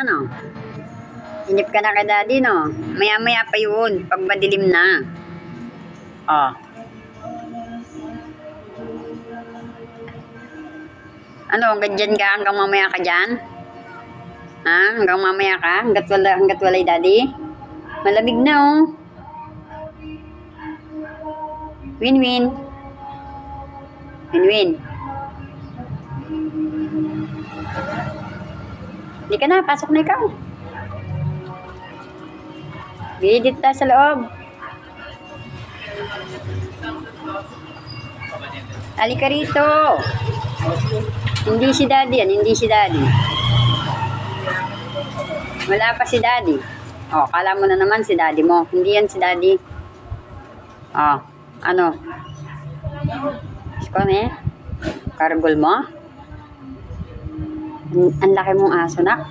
Ano? Inip ka na kay daddy, no? Maya-maya pa yun, pag madilim na. Oh. Ano, hanggang dyan ka? Hanggang mamaya ka dyan? Ha? Hanggang mamaya ka? Hanggat walay daddy? Malamig na, oh. Win-win. Win-win. Hindi ka na, pasok na ikaw. Bidit tayo sa loob. Halika rito. Hindi si daddy yan, hindi si daddy. Wala pa si daddy. Oh, kala mo na naman si daddy mo. Hindi yan si daddy. Oh, ano? Isko na eh. Kargol mo? Ang laki mong aso, nak.